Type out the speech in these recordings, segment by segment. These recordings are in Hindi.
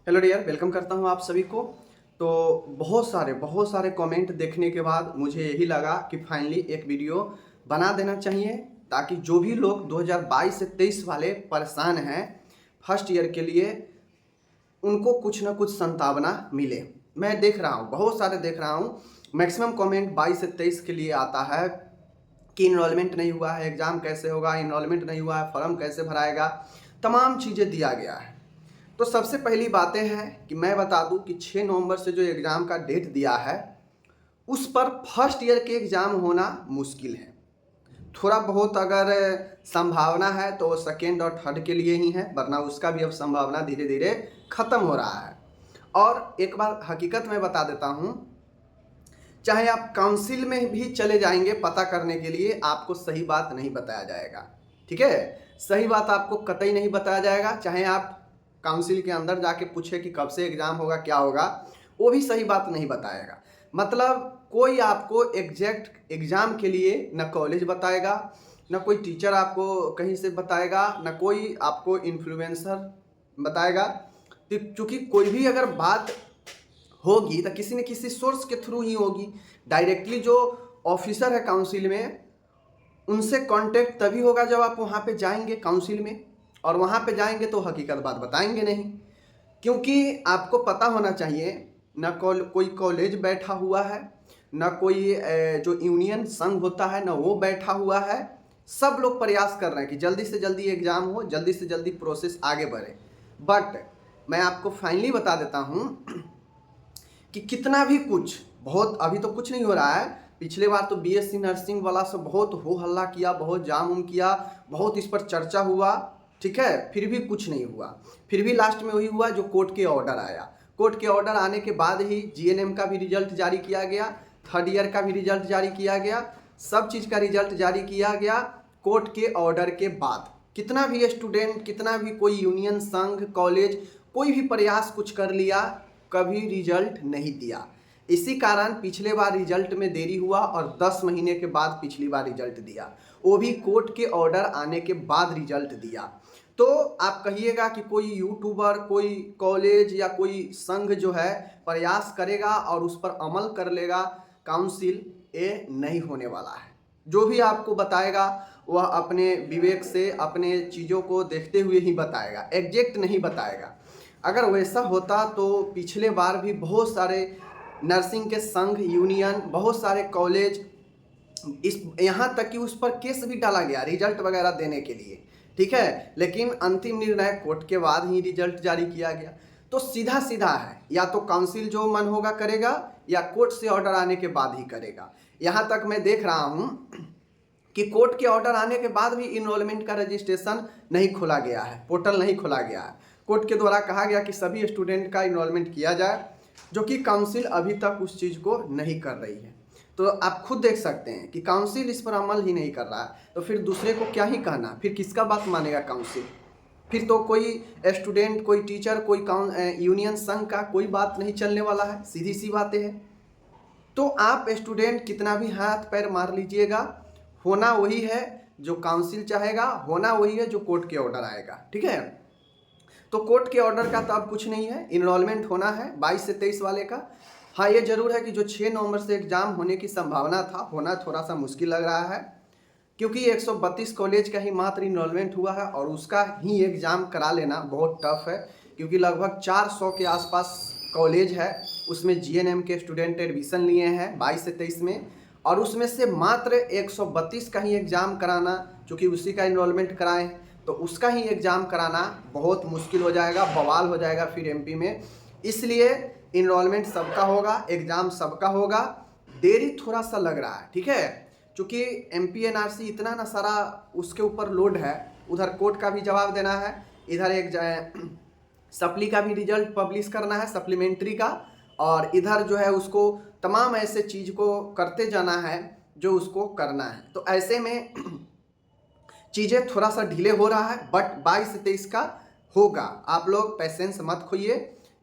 हेलो डियर, वेलकम करता हूं आप सभी को। तो बहुत सारे कमेंट देखने के बाद मुझे यही लगा कि फाइनली एक वीडियो बना देना चाहिए, ताकि जो भी लोग 2022 से 23 वाले परेशान हैं फर्स्ट ईयर के लिए, उनको कुछ ना कुछ संभावना मिले। मैं देख रहा हूँ, बहुत सारे देख रहा हूँ, मैक्सिमम कमेंट 22 से 23 के लिए आता है कि इनरोलमेंट नहीं हुआ है, एग्ज़ाम कैसे होगा, इनरोलमेंट नहीं हुआ है, फॉर्म कैसे भराएगा, तमाम चीज़ें दिया गया है। तो सबसे पहली बातें हैं कि मैं बता दूं कि 6 नवंबर से जो एग्ज़ाम का डेट दिया है, उस पर फर्स्ट ईयर के एग्ज़ाम होना मुश्किल है। थोड़ा बहुत अगर संभावना है तो सेकेंड और थर्ड के लिए ही है, वरना उसका भी अब संभावना धीरे धीरे ख़त्म हो रहा है। और एक बार हकीकत में बता देता हूँ, चाहे आप काउंसिल में भी चले जाएंगे पता करने के लिए, आपको सही बात नहीं बताया जाएगा। ठीक है, सही बात आपको कतई नहीं बताया जाएगा। चाहे आप काउंसिल के अंदर जाके पूछे कि कब से एग्ज़ाम होगा, क्या होगा, वो भी सही बात नहीं बताएगा। मतलब कोई आपको एग्जैक्ट एग्ज़ाम के लिए न कॉलेज बताएगा, न कोई टीचर आपको कहीं से बताएगा, न कोई आपको इन्फ्लुएंसर बताएगा। क्योंकि कोई भी अगर बात होगी तो किसी न किसी सोर्स के थ्रू ही होगी। डायरेक्टली जो ऑफिसर है काउंसिल में, उनसे कांटेक्ट तभी होगा जब आप वहाँ पे जाएंगे काउंसिल में, और वहाँ पे जाएंगे तो हकीकत बात बताएंगे नहीं। क्योंकि आपको पता होना चाहिए, न कोई कॉलेज बैठा हुआ है, न कोई जो यूनियन संघ होता है, न वो बैठा हुआ है। सब लोग प्रयास कर रहे हैं कि जल्दी से जल्दी एग्ज़ाम हो, जल्दी से जल्दी प्रोसेस आगे बढ़े। बट मैं आपको फाइनली बता देता हूँ कि कितना भी कुछ, बहुत अभी तो कुछ नहीं हो रहा है। पिछले बार तो बीएससी नर्सिंग वाला सब बहुत हो हल्ला किया, बहुत जाम उम किया, बहुत इस पर चर्चा हुआ, ठीक है, फिर भी कुछ नहीं हुआ। फिर भी लास्ट में वही हुआ जो कोर्ट के ऑर्डर आया। कोर्ट के ऑर्डर आने के बाद ही जीएनएम का भी रिजल्ट जारी किया गया, थर्ड ईयर का भी रिजल्ट जारी किया गया, सब चीज़ का रिजल्ट जारी किया गया कोर्ट के ऑर्डर के बाद। कितना भी स्टूडेंट, कितना भी कोई यूनियन संघ, कॉलेज, कोई भी प्रयास कुछ कर लिया, कभी रिजल्ट नहीं दिया। इसी कारण पिछले बार रिजल्ट में देरी हुआ और 10 महीने के बाद पिछली बार रिजल्ट दिया, वो भी कोर्ट के ऑर्डर आने के बाद रिजल्ट दिया। तो आप कहिएगा कि कोई यूट्यूबर, कोई कॉलेज या कोई संघ जो है प्रयास करेगा और उस पर अमल कर लेगा काउंसिल, ये नहीं होने वाला है। जो भी आपको बताएगा वह अपने विवेक से, अपने चीज़ों को देखते हुए ही बताएगा, एग्जैक्ट नहीं बताएगा। अगर वैसा होता तो पिछले बार भी बहुत सारे नर्सिंग के संघ, यूनियन, बहुत सारे कॉलेज, इस यहाँ तक कि उस पर केस भी डाला गया रिजल्ट वगैरह देने के लिए, ठीक है। लेकिन अंतिम निर्णय कोर्ट के बाद ही रिजल्ट जारी किया गया। तो सीधा सीधा है, या तो काउंसिल जो मन होगा करेगा, या कोर्ट से ऑर्डर आने के बाद ही करेगा। यहाँ तक मैं देख रहा हूँ कि कोर्ट के ऑर्डर आने के बाद भी इनरोलमेंट का रजिस्ट्रेशन नहीं खोला गया है, पोर्टल नहीं खोला गया है। कोर्ट के द्वारा कहा गया कि सभी स्टूडेंट का इनरोलमेंट किया जाए, जो कि काउंसिल अभी तक उस चीज़ को नहीं कर रही है। तो आप खुद देख सकते हैं कि काउंसिल इस पर अमल ही नहीं कर रहा है, तो फिर दूसरे को क्या ही कहना, फिर किसका बात मानेगा काउंसिल। फिर तो कोई स्टूडेंट, कोई टीचर, कोई यूनियन संघ का कोई बात नहीं चलने वाला है, सीधी सी बातें हैं। तो आप स्टूडेंट कितना भी हाथ पैर मार लीजिएगा, होना वही है जो काउंसिल चाहेगा, होना वही है जो कोर्ट के ऑर्डर आएगा, ठीक है। तो कोर्ट के ऑर्डर का तो अब कुछ नहीं है, इनरोलमेंट होना है 22 से 23 वाले का। हाँ, ये जरूर है कि जो 6 नवंबर से एग्जाम होने की संभावना था, होना थोड़ा सा मुश्किल लग रहा है, क्योंकि 132 कॉलेज का ही मात्र इनरोलमेंट हुआ है और उसका ही एग्ज़ाम करा लेना बहुत टफ है। क्योंकि लगभग 400 के आसपास कॉलेज है, उसमें जीएनएम के स्टूडेंट एडमिशन लिए हैं 22 से 23 में, और उसमें से मात्र 132 का ही एग्ज़ाम कराना, चूँकि उसी का इनरोलमेंट कराएं, तो उसका ही एग्ज़ाम कराना बहुत मुश्किल हो जाएगा, बवाल हो जाएगा फिर एमपी में। इसलिए इनरोलमेंट सबका होगा, एग्ज़ाम सबका होगा, देरी थोड़ा सा लग रहा है, ठीक है। चूँकि एमपी एनआरसी इतना ना सारा उसके ऊपर लोड है, उधर कोर्ट का भी जवाब देना है, इधर एक सप्ली का भी रिजल्ट पब्लिश करना है, सप्लीमेंट्री का, और इधर जो है उसको तमाम ऐसे चीज़ को करते जाना है जो उसको करना है। तो ऐसे में चीज़ें थोड़ा सा डिले हो रहा है, बट 22 से 23 का होगा। आप लोग पेशेंस मत खोइए,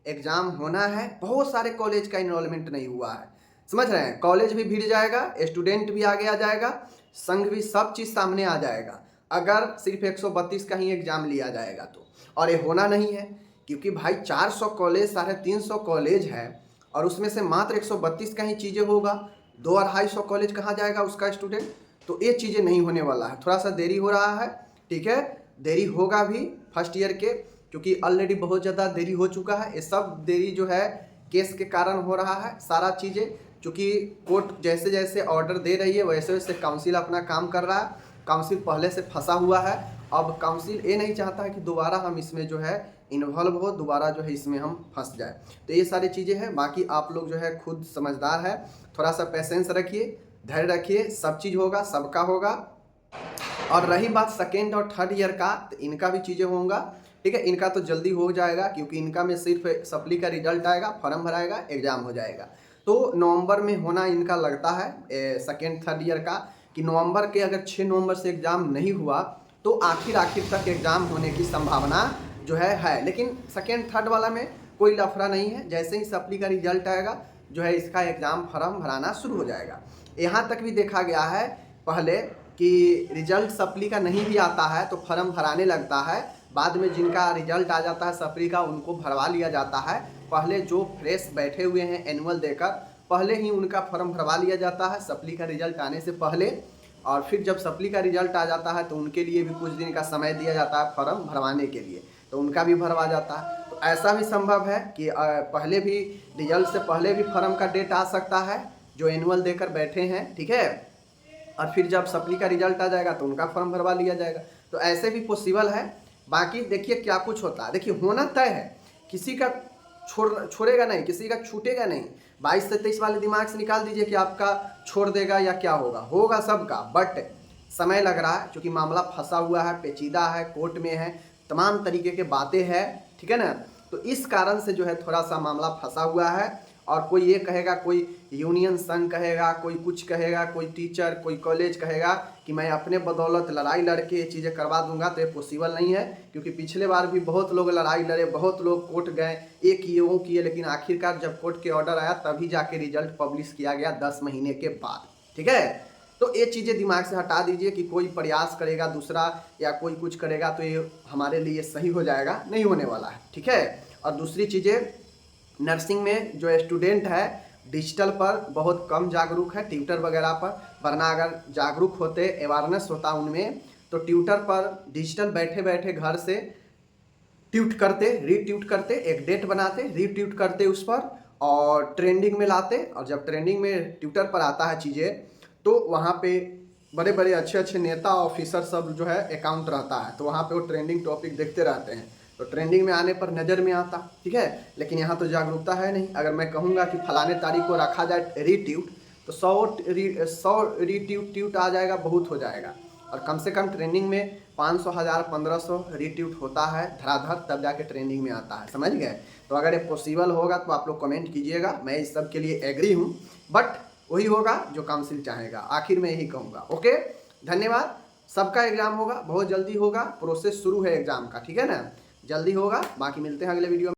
एग्ज़ाम होना है। बहुत सारे कॉलेज का इनरोलमेंट नहीं हुआ है, समझ रहे हैं। कॉलेज भी भिड़ जाएगा, स्टूडेंट भी आगे आ जाएगा, संघ भी, सब चीज़ सामने आ जाएगा अगर सिर्फ 132 का ही एग्ज़ाम लिया जाएगा तो। और ये होना नहीं है, क्योंकि भाई 400 कॉलेज 350 कॉलेज है और उसमें से मात्र 132 का ही चीज़ें होगा, 200-250 कॉलेज कहाँ जाएगा उसका स्टूडेंट। तो ये चीज़ें नहीं होने वाला है, थोड़ा सा देरी हो रहा है, ठीक है, देरी होगा भी फर्स्ट ईयर के, क्योंकि ऑलरेडी बहुत ज़्यादा देरी हो चुका है। ये सब देरी जो है केस के कारण हो रहा है सारा चीज़ें, क्योंकि कोर्ट जैसे जैसे ऑर्डर दे रही है वैसे वैसे काउंसिल अपना काम कर रहा है। काउंसिल पहले से फंसा हुआ है, अब काउंसिल ये नहीं चाहता है कि दोबारा हम इसमें जो है इन्वॉल्व हो, दोबारा जो है इसमें हम फंस जाए। तो ये सारी चीज़ें हैं, बाकी आप लोग जो है खुद समझदार है, थोड़ा सा पेशेंस रखिए, धैर्य रखिए, सब चीज़ होगा, सबका होगा। और रही बात सेकेंड और थर्ड ईयर का, तो इनका भी चीज़ें होंगे, ठीक है, इनका तो जल्दी हो जाएगा, क्योंकि इनका में सिर्फ सप्ली का रिजल्ट आएगा, फॉर्म भराएगा, एग्ज़ाम हो जाएगा। तो नवंबर में होना इनका लगता है सेकेंड थर्ड ईयर का, कि नवंबर के अगर 6 नवंबर से एग्ज़ाम नहीं हुआ तो आखिर तक एग्ज़ाम होने की संभावना जो है। लेकिन सेकेंड थर्ड वाला में कोई लफड़ा नहीं है, जैसे ही सप्ली का रिजल्ट आएगा जो है इसका एग्ज़ाम फॉर्म भराना शुरू हो जाएगा। यहाँ तक भी देखा गया है पहले कि रिजल्ट सप्ली का नहीं भी आता है तो फॉर्म भराने लगता है, बाद में जिनका रिजल्ट आ जाता है सप्ली का उनको भरवा लिया जाता है। पहले जो फ्रेश बैठे हुए हैं एनुअल देकर पहले ही उनका फॉर्म भरवा लिया जाता है सप्ली का रिजल्ट आने से पहले, और फिर जब सप्ली का रिजल्ट आ जाता है तो उनके लिए भी कुछ दिन का समय दिया जाता है फॉर्म भरवाने के लिए, तो उनका भी भरवा जाता है। तो ऐसा भी संभव है कि पहले भी रिजल्ट से पहले भी फॉर्म का डेट आ सकता है जो एनुअल देकर बैठे हैं, ठीक है, और फिर जब सप्ली का रिजल्ट आ जाएगा तो उनका फॉर्म भरवा लिया जाएगा। तो ऐसे भी पॉसिबल है। बाकी देखिए क्या कुछ होता है, देखिए होना तय है, किसी का छोड़ेगा नहीं, किसी का छूटेगा नहीं। 22 से 23 वाले दिमाग से निकाल दीजिए कि आपका छोड़ देगा या क्या होगा सबका, बट समय लग रहा है क्योंकि मामला फंसा हुआ है, पेचीदा है, कोर्ट में है, तमाम तरीके के बातें हैं, ठीक है ना। तो इस कारण से जो है थोड़ा सा मामला फंसा हुआ है। और कोई ये कहेगा, कोई यूनियन संघ कहेगा, कोई कुछ कहेगा, कोई टीचर, कोई कॉलेज कहेगा कि मैं अपने बदौलत लड़ाई लड़के ये चीज़ें करवा दूंगा, तो ये पॉसिबल नहीं है। क्योंकि पिछले बार भी बहुत लोग लड़ाई लड़े, बहुत लोग कोर्ट गए, ये किए वो किए, लेकिन आखिरकार जब कोर्ट के ऑर्डर आया तभी जाके रिजल्ट पब्लिश किया गया 10 महीने के बाद, ठीक है। तो ये चीज़ें दिमाग से हटा दीजिए कि कोई प्रयास करेगा दूसरा या कोई कुछ करेगा तो ये हमारे लिए सही हो जाएगा, नहीं होने वाला है, ठीक है। और दूसरी चीज़ें, नर्सिंग में जो स्टूडेंट है डिजिटल पर बहुत कम जागरूक है, ट्यूटर वगैरह पर, वरना अगर जागरूक होते, अवेयरनेस होता उनमें, तो ट्यूटर पर डिजिटल बैठे बैठे घर से ट्यूट करते, रीट्यूट करते, एक डेट बनाते, रीट्यूट करते उस पर और ट्रेंडिंग में लाते। और जब ट्रेंडिंग में ट्विटर पर आता है चीज़ें तो वहाँ पे बड़े बड़े अच्छे अच्छे नेता ऑफिसर सब जो है अकाउंट रहता है, तो वहाँ पे वो ट्रेंडिंग टॉपिक देखते रहते हैं, तो ट्रेंडिंग में आने पर नज़र में आता, ठीक है। लेकिन यहाँ तो जागरूकता है नहीं। अगर मैं कहूँगा कि फलाने तारीख को रखा जाए रीट्यूट, तो 100 रीट्यूट आ जाएगा, बहुत हो जाएगा। और कम से कम ट्रेंडिंग में 500, 1000, 1500 रीट्यूट होता है धड़ाधड़, तब जाके ट्रेंडिंग में आता है, समझ गए। तो अगर ये पॉसिबल होगा तो आप लोग कमेंट कीजिएगा, मैं इस सब के लिए एग्री हूँ, बट वही होगा जो काउंसिल चाहेगा, आखिर में यही कहूँगा। ओके, धन्यवाद। सबका एग्जाम होगा, बहुत जल्दी होगा, प्रोसेस शुरू है एग्जाम का, ठीक है ना, जल्दी होगा। बाकी मिलते हैं अगले वीडियो में।